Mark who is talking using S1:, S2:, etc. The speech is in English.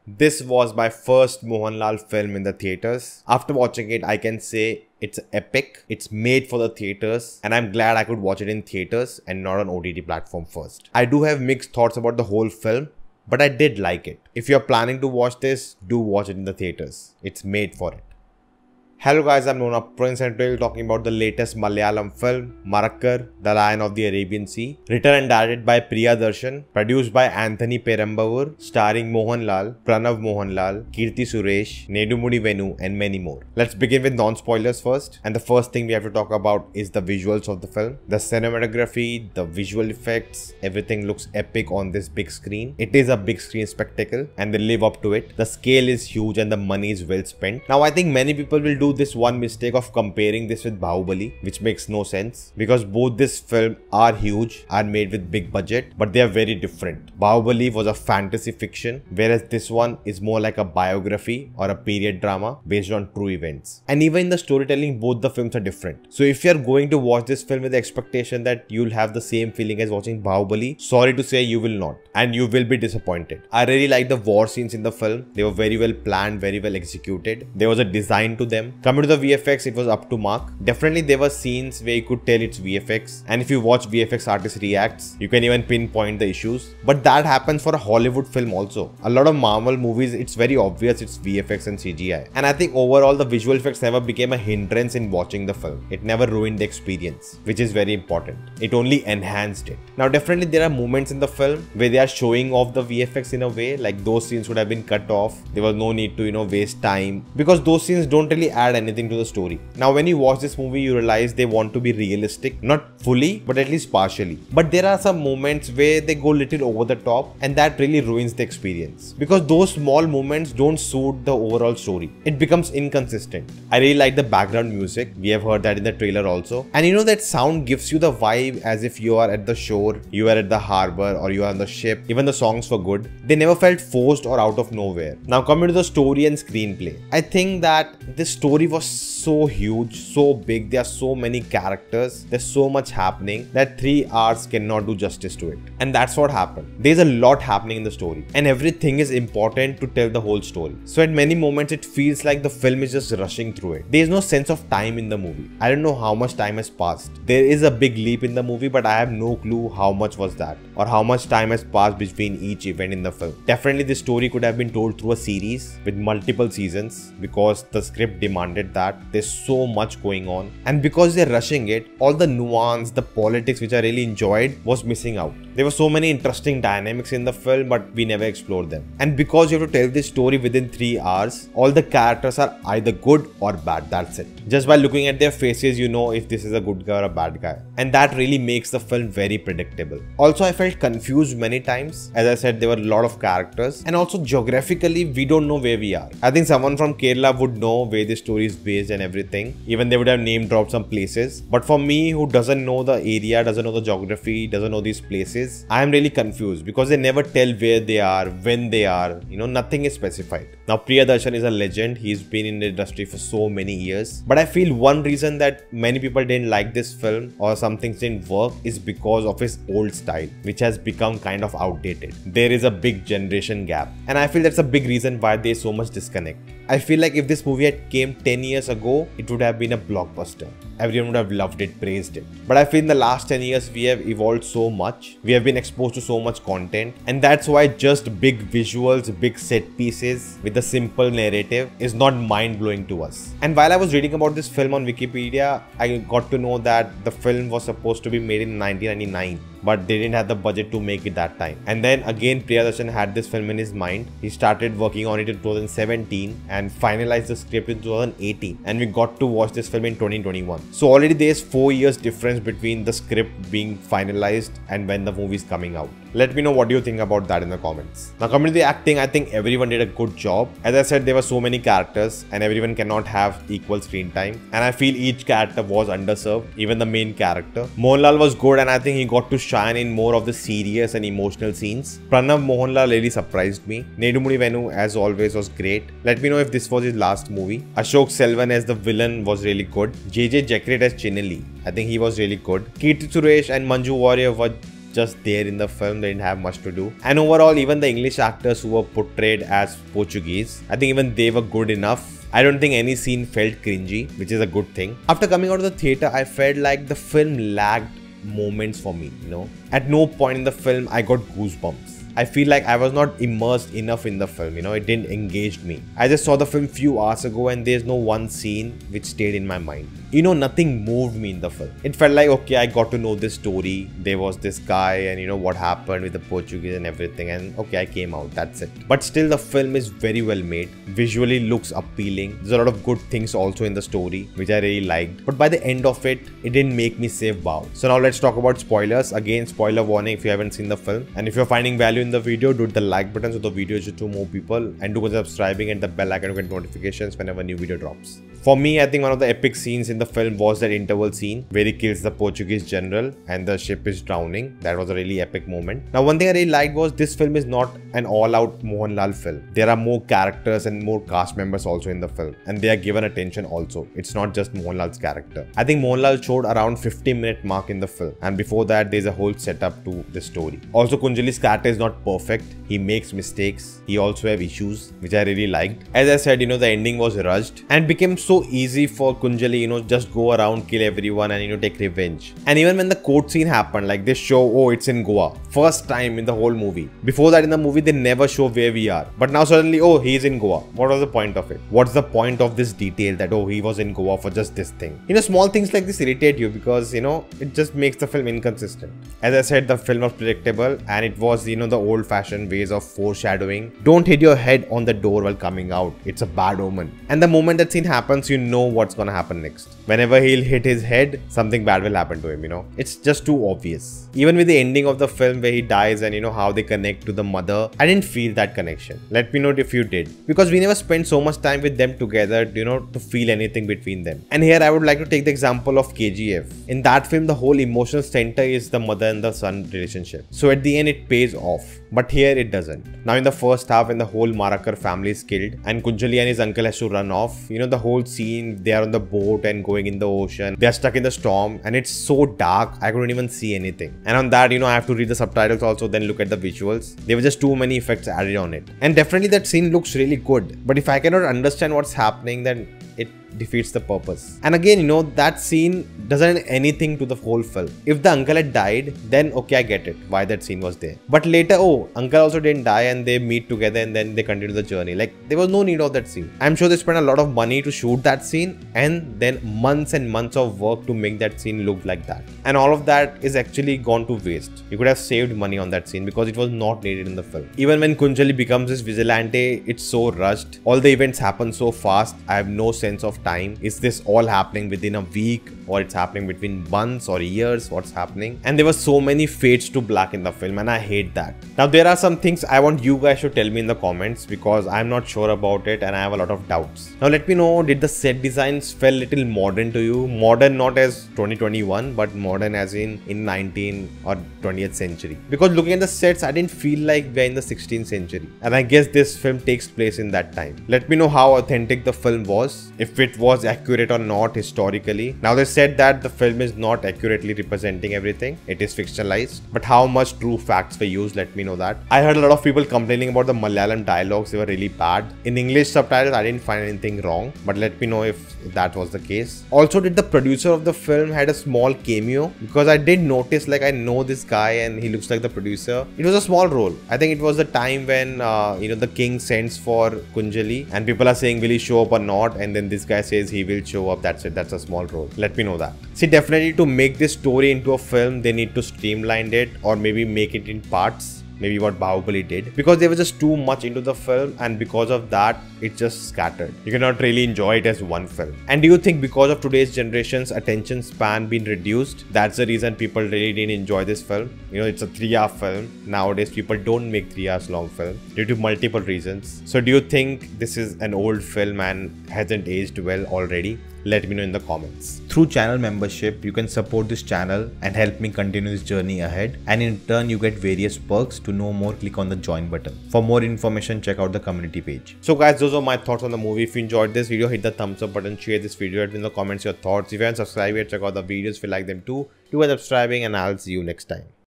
S1: This was my first Mohanlal film in the theatres. After watching it, I can say it's epic. It's made for the theatres and I'm glad I could watch it in theatres and not on OTT platform first. I do have mixed thoughts about the whole film, but I did like it. If you're planning to watch this, do watch it in the theatres. It's made for it. Hello guys, I'm Prince and today we're talking about the latest Malayalam film, Marakkar, The Lion of the Arabian Sea. Written and directed by Priyadarshan, produced by Antony Perumbavoor, starring Mohanlal, Pranav Mohanlal, Keerthi Suresh, Nedumudi Venu and many more. Let's begin with non-spoilers first. And the first thing we have to talk about is the visuals of the film. The cinematography, the visual effects, everything looks epic on this big screen. It is a big screen spectacle and they live up to it. The scale is huge and the money is well spent. Now I think many people will do this one mistake of comparing this with Bahubali, which makes no sense because both this film are huge, are made with big budget, but they are very different. Bahubali was a fantasy fiction, whereas this one is more like a biography or a period drama based on true events. And even in the storytelling, both the films are different. So if you are going to watch this film with the expectation that you'll have the same feeling as watching Bahubali, sorry to say you will not, and you will be disappointed. I really like the war scenes in the film. They were very well planned, very well executed. There was a design to them. Coming to the VFX, it was up to mark. Definitely there were scenes where you could tell it's VFX, and if you watch VFX artist reacts, you can even pinpoint the issues. But that happens for a Hollywood film also. A lot of Marvel movies, it's very obvious it's VFX and CGI. And I think overall the visual effects never became a hindrance in watching the film. It never ruined the experience, which is very important. It only enhanced it. Now definitely there are moments in the film where they are showing off the VFX in a way, like those scenes would have been cut off. There was no need to, waste time because those scenes don't really add anything to the story. Now when you watch this movie, you realize they want to be realistic, not fully but at least partially. But there are some moments where they go little over the top and that really ruins the experience because those small moments don't suit the overall story. It becomes inconsistent. I really like the background music. We have heard that in the trailer also, and that sound gives you the vibe as if you are at the shore, you are at the harbor or you are on the ship. Even the songs were good. They never felt forced or out of nowhere. Now coming to the story and screenplay, I think that this story was so huge, so big. There are so many characters, there's so much happening that 3 hours cannot do justice to it. And that's what happened. There's a lot happening in the story and everything is important to tell the whole story. So at many moments it feels like the film is just rushing through it. There's no sense of time in the movie. I don't know how much time has passed. There is a big leap in the movie, but I have no clue how much was that or how much time has passed between each event in the film. Definitely this story could have been told through a series with multiple seasons because the script demanded that. There's so much going on, and because they're rushing it, all the nuance, the politics which I really enjoyed was missing out. There were so many interesting dynamics in the film, but we never explored them. And because you have to tell this story within 3 hours, all the characters are either good or bad. That's it. Just by looking at their faces, you know if this is a good guy or a bad guy. And that really makes the film very predictable. Also, I felt confused many times. As I said, there were a lot of characters, and also geographically, we don't know where we are. I think someone from Kerala would know where the story is based and everything. Even they would have name dropped some places. But for me, who doesn't know the area, doesn't know the geography, doesn't know these places, I am really confused because they never tell where they are, when they are, nothing is specified. Now Priyadarshan is a legend. He's been in the industry for so many years. But I feel one reason that many people didn't like this film or some things didn't work is because of his old style, which has become kind of outdated. There is a big generation gap. And I feel that's a big reason why there's so much disconnect. I feel like if this movie had came 10 years ago, it would have been a blockbuster. Everyone would have loved it, praised it. But I feel in the last 10 years, we have evolved so much. We have been exposed to so much content. And that's why just big visuals, big set pieces with a simple narrative is not mind-blowing to us. And while I was reading about this film on Wikipedia, I got to know that the film was supposed to be made in 1999. But they didn't have the budget to make it that time. And then again, Priyadarshan had this film in his mind. He started working on it in 2017 and finalized the script in 2018. And we got to watch this film in 2021. So already there's 4 years difference between the script being finalized and when the movie is coming out. Let me know what you think about that in the comments. Now coming to the acting, I think everyone did a good job. As I said, there were so many characters and everyone cannot have equal screen time. And I feel each character was underserved, even the main character. Mohanlal was good and I think he got to shine in more of the serious and emotional scenes. Pranav Mohanlal really surprised me. Nedumudi Venu as always was great. Let me know if this was his last movie. Ashok Selvan as the villain was really good. JJ Jackret as Chinelli, I think he was really good. Keerthi Suresh and Manju Warrior were just there in the film. They didn't have much to do. And overall, even the English actors who were portrayed as Portuguese, I think even they were good enough. I don't think any scene felt cringy, which is a good thing. After coming out of the theatre, I felt like the film lagged moments for me, you know. At no point in the film, I got goosebumps. I feel like I was not immersed enough in the film, you know, it didn't engage me. I just saw the film few hours ago and there's no one scene which stayed in my mind. You know, nothing moved me in the film. It felt like, okay, I got to know this story. There was this guy and you know what happened with the Portuguese and everything, and okay, I came out, that's it. But still the film is very well made. Visually looks appealing. There's a lot of good things also in the story, which I really liked. But by the end of it, it didn't make me say wow. So now let's talk about spoilers. Again, spoiler warning if you haven't seen the film. And if you're finding value in the video, do the like button so the video is to more people, and do subscribing and the bell icon to get notifications whenever a new video drops. For me, I think one of the epic scenes in the film was that interval scene where he kills the Portuguese general and the ship is drowning. That was a really epic moment. Now, one thing I really liked was this film is not an all-out Mohanlal film. There are more characters and more cast members also in the film, and they are given attention also. It's not just Mohanlal's character. I think Mohanlal showed around 15-minute mark in the film, and before that there's a whole setup to the story. Also, Kunjali's character is not perfect. He makes mistakes. He also have issues, which I really liked. As I said, you know, the ending was rushed and became so easy for Kunjali, you know, just go around, kill everyone and, you know, take revenge. And even when the court scene happened, like they show, oh, it's in Goa. First time in the whole movie. Before that in the movie, they never show where we are. But now suddenly, oh, he's in Goa. What was the point of it? What's the point of this detail that, oh, he was in Goa for just this thing? You know, small things like this irritate you because, you know, it just makes the film inconsistent. As I said, the film was predictable and it was, you know, the old-fashioned ways of foreshadowing. Don't hit your head on the door while coming out. It's a bad omen. And the moment that scene happens, you know what's gonna happen next. Whenever he'll hit his head, something bad will happen to him, you know. It's just too obvious. Even with the ending of the film where he dies and, you know, how they connect to the mother, I didn't feel that connection. Let me know if you did. Because we never spent so much time with them together, you know, to feel anything between them. And here I would like to take the example of KGF. In that film, the whole emotional center is the mother and the son relationship. So at the end, it pays off. But here it doesn't. Now in the first half, when the whole Marakkar family is killed and Kunjali and his uncle has to run off, you know, the whole scene, they are on the boat and going in the ocean. They are stuck in the storm and it's so dark, I couldn't even see anything. And on that, you know, I have to read the subtitles also, then look at the visuals. There were just too many effects added on it. And definitely that scene looks really good. But if I cannot understand what's happening, then it defeats the purpose. And again, you know, that scene doesn't add anything to the whole film. If the uncle had died, then okay, I get it, why that scene was there. But later, oh, uncle also didn't die and they meet together and then they continue the journey. Like, there was no need of that scene. I'm sure they spent a lot of money to shoot that scene and then months and months of work to make that scene look like that. And all of that is actually gone to waste. You could have saved money on that scene because it was not needed in the film. Even when Kunjali becomes this vigilante, it's so rushed. All the events happen so fast. I have no sense of time. Is this all happening within a week or it's happening between months or years? What's happening? And there were so many fades to black in the film and I hate that. Now there are some things I want you guys to tell me in the comments because I'm not sure about it and I have a lot of doubts. Now let me know, did the set designs feel little modern to you? Modern not as 2021 but modern as in 19th or 20th century. Because looking at the sets, I didn't feel like we're in the 16th century. And I guess this film takes place in that time. Let me know how authentic the film was. If it was accurate or not historically. Now they said that the film is not accurately representing everything. It is fictionalized. But how much true facts were used, let me know that. I heard a lot of people complaining about the Malayalam dialogues. They were really bad. In English subtitles, I didn't find anything wrong. But let me know if that was the case. Also, did the producer of the film had a small cameo? Because I did notice, like, I know this guy and he looks like the producer. It was a small role. I think it was the time when, you know, the king sends for Kunjali and people are saying, will he show up or not? And then this guy says he will show up. That's it. That's a small role. Let me know that. See, definitely to make this story into a film, they need to streamline it or maybe make it in parts. Maybe what Bahubali did, because they were just too much into the film and because of that it just scattered. You cannot really enjoy it as one film. And do you think because of today's generation's attention span being reduced, that's the reason people really didn't enjoy this film? You know, it's a 3-hour film. Nowadays people don't make 3 hours long film due to multiple reasons. So do you think this is an old film and hasn't aged well already? Let me know in the comments. Through channel membership, you can support this channel and help me continue this journey ahead. And in turn, you get various perks. To know more, click on the join button. For more information, check out the community page. So guys, those are my thoughts on the movie. If you enjoyed this video, hit the thumbs up button, share this video, let me in the comments your thoughts. If you haven't subscribed yet, check out the videos if you like them too. Do subscribing and I'll see you next time.